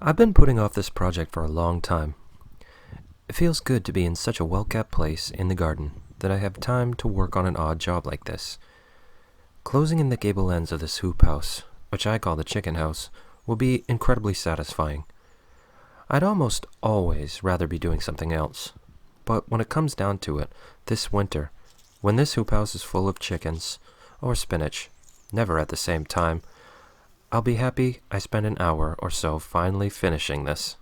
I've been putting off this project for a long time. It feels good to be in such a well-kept place in the garden that I have time to work on an odd job like this. Closing in the gable ends of this hoop house, which I call the chicken house, will be incredibly satisfying. I'd almost always rather be doing something else, but when it comes down to it, this winter, when this hoop house is full of chickens, or spinach, never at the same time, I'll be happy I spent an hour or so finally finishing this.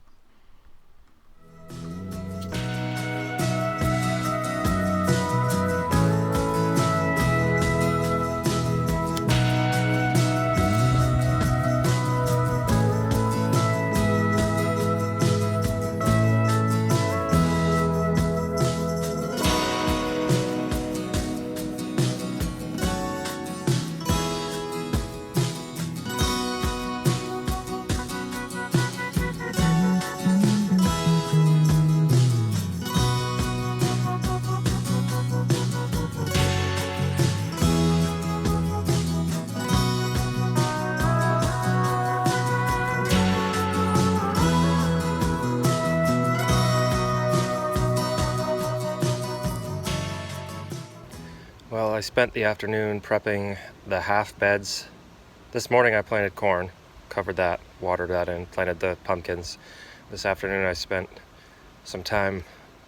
Well, I spent the afternoon prepping the half beds. This morning I planted corn, covered that, watered that in, planted the pumpkins. This afternoon I spent some time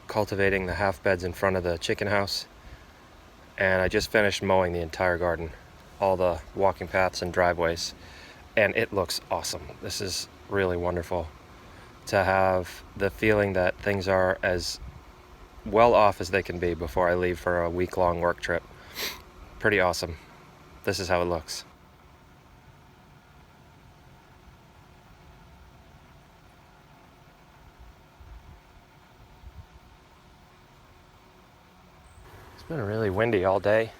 cultivating the half beds in front of the chicken house. And I just finished mowing the entire garden, all the walking paths and driveways. And it looks awesome. This is really wonderful to have the feeling that things are as well off as they can be before I leave for a week-long work trip. Pretty awesome. This is how it looks. It's been really windy all day.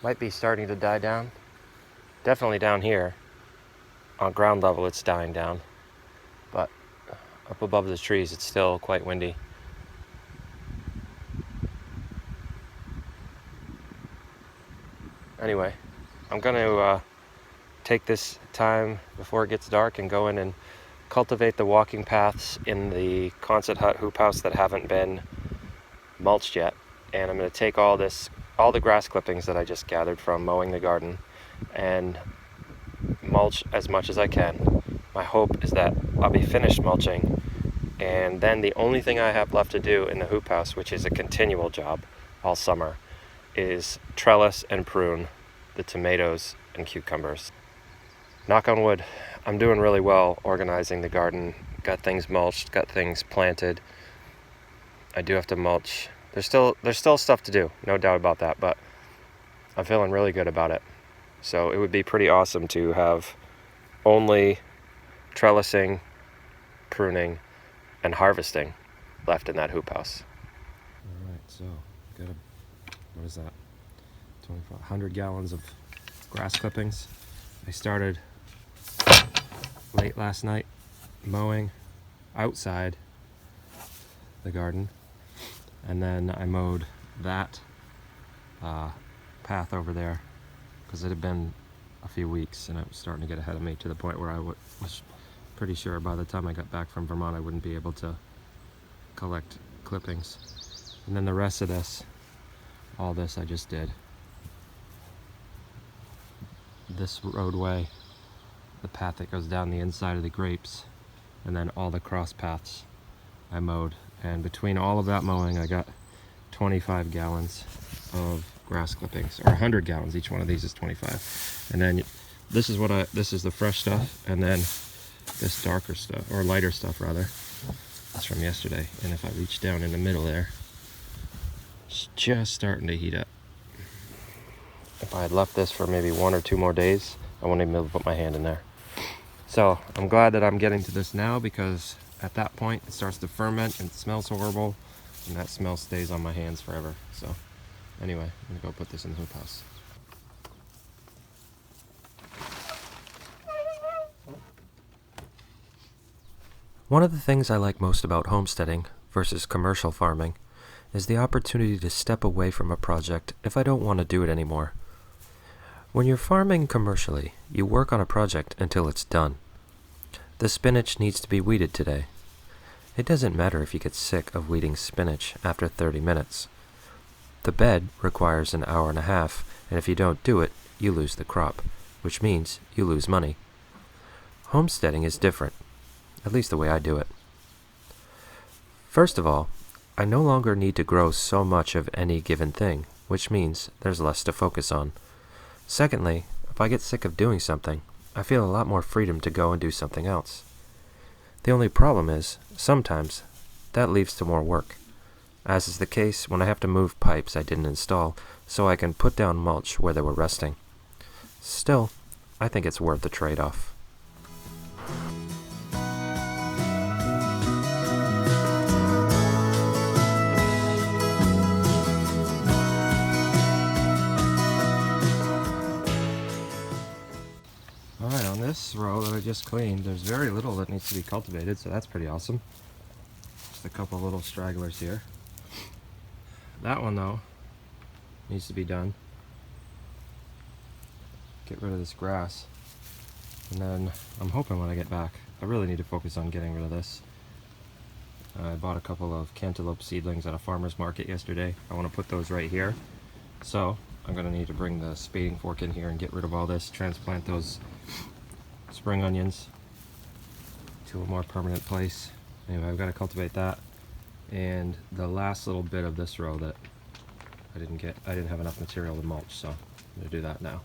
Might be starting to die down. Definitely down here. On ground level it's dying down. But up above the trees it's still quite windy. Anyway, I'm going to take this time before it gets dark and go in and cultivate the walking paths in the Quonset hut hoop house that haven't been mulched yet. And I'm going to take all the grass clippings that I just gathered from mowing the garden and mulch as much as I can. My hope is that I'll be finished mulching, and then the only thing I have left to do in the hoop house, which is a continual job all summer, is trellis and prune the tomatoes and cucumbers. Knock on wood, I'm doing really well organizing the garden. Got things mulched, got things planted. I do have to mulch. There's still stuff to do, no doubt about that, but I'm feeling really good about it. So it would be pretty awesome to have only trellising, pruning, and harvesting left in that hoop house. All right, so got what is that? 2,500 gallons of grass clippings. I started late last night mowing outside the garden, and then I mowed that path over there because it had been a few weeks and it was starting to get ahead of me to the point where I was pretty sure by the time I got back from Vermont I wouldn't be able to collect clippings. And then the rest of this, all this I just did. This roadway, the path that goes down the inside of the grapes, and then all the cross paths I mowed. And between all of that mowing I got 25 gallons of grass clippings, or 100 gallons. Each one of these is 25. And then this is the fresh stuff, and then this darker stuff, or lighter stuff rather, that's from yesterday. And if I reach down in the middle there, it's just starting to heat up. If I had left this for maybe 1 or 2 more days, I wouldn't even be able to put my hand in there. So I'm glad that I'm getting to this now, because at that point it starts to ferment and it smells horrible, and that smell stays on my hands forever. So anyway, I'm gonna go put this in the hoop house. One of the things I like most about homesteading versus commercial farming is the opportunity to step away from a project if I don't want to do it anymore. When you're farming commercially, you work on a project until it's done. The spinach needs to be weeded today. It doesn't matter if you get sick of weeding spinach after 30 minutes. The bed requires an hour and a half, and if you don't do it, you lose the crop, which means you lose money. Homesteading is different, at least the way I do it. First of all, I no longer need to grow so much of any given thing, which means there's less to focus on. Secondly, if I get sick of doing something, I feel a lot more freedom to go and do something else. The only problem is, sometimes, that leads to more work, as is the case when I have to move pipes I didn't install so I can put down mulch where they were resting. Still, I think it's worth the trade-off. Alright, on this row that I just cleaned, there's very little that needs to be cultivated, so that's pretty awesome. Just a couple little stragglers here. That one, though, needs to be done. Get rid of this grass. And then I'm hoping when I get back, I really need to focus on getting rid of this. I bought a couple of cantaloupe seedlings at a farmer's market yesterday. I want to put those right here. So I'm going to need to bring the spading fork in here and get rid of all this, transplant those spring onions to a more permanent place. Anyway, I've got to cultivate that. And the last little bit of this row that I didn't have enough material to mulch, so I'm going to do that now.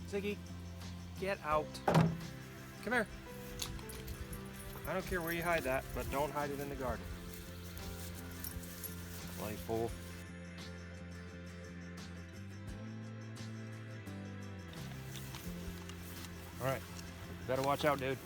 Ziggy, get out. Come here. I don't care where you hide that, but don't hide it in the garden. Bloody fool. Alright, better watch out, dude.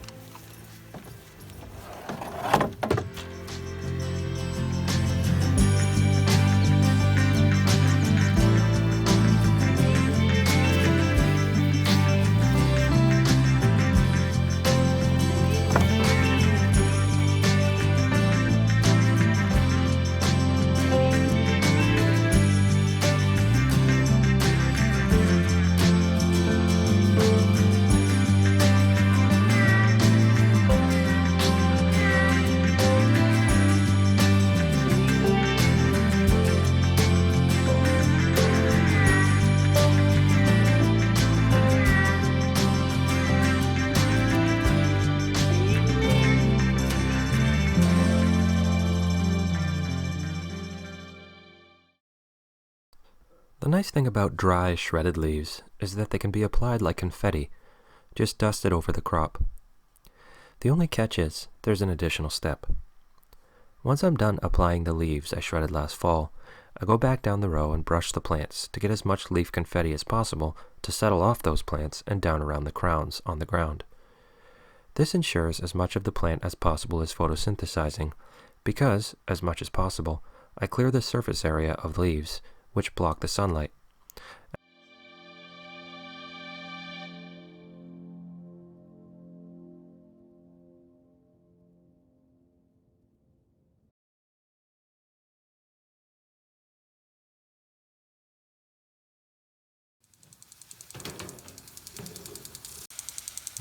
The nice thing about dry, shredded leaves is that they can be applied like confetti, just dusted over the crop. The only catch is, there's an additional step. Once I'm done applying the leaves I shredded last fall, I go back down the row and brush the plants to get as much leaf confetti as possible to settle off those plants and down around the crowns on the ground. This ensures as much of the plant as possible is photosynthesizing, because, as much as possible, I clear the surface area of leaves which block the sunlight.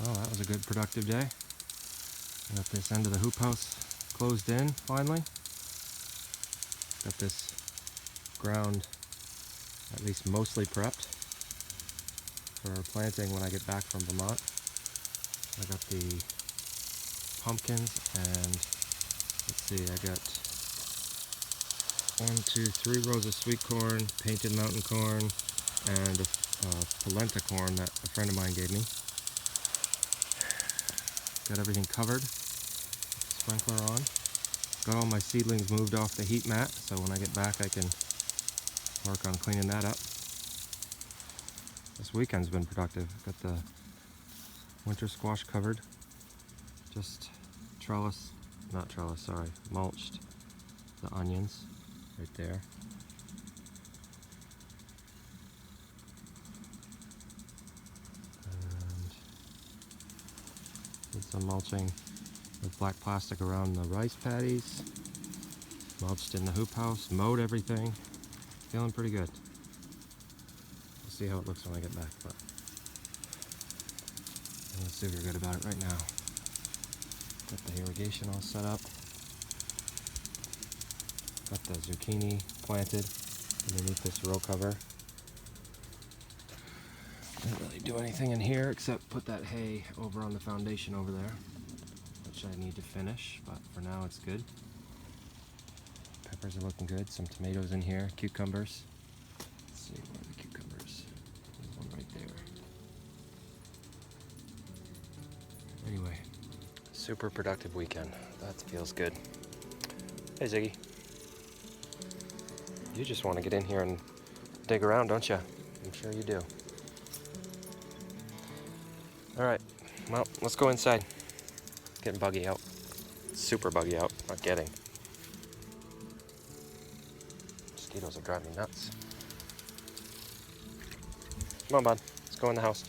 Well, that was a good productive day. Got this end of the hoop house closed in finally. Got this ground at least mostly prepped for planting when I get back from Vermont. I got the pumpkins and let's see, I got 3 rows of sweet corn, painted mountain corn, and a polenta corn that a friend of mine gave me. Got everything covered, sprinkler on. Got all my seedlings moved off the heat mat, so when I get back I can work on cleaning that up. This weekend's been productive. Got the winter squash covered. Just mulched the onions right there. And did some mulching with black plastic around the rice paddies. Mulched in the hoop house, mowed everything. Feeling pretty good. We'll see how it looks when I get back, but I'm super good about it right now. Got the irrigation all set up. Got the zucchini planted underneath this row cover. Didn't really do anything in here except put that hay over on the foundation over there, which I need to finish, but for now it's good. Peppers are looking good. Some tomatoes in here, cucumbers. Let's see, where are the cucumbers? There's one right there. Anyway, super productive weekend. That feels good. Hey Ziggy. You just want to get in here and dig around, don't you? I'm sure you do. Alright, well, let's go inside. It's getting buggy out. Super buggy out, not getting. Mosquitoes are driving me nuts. Come on, bud. Let's go in the house.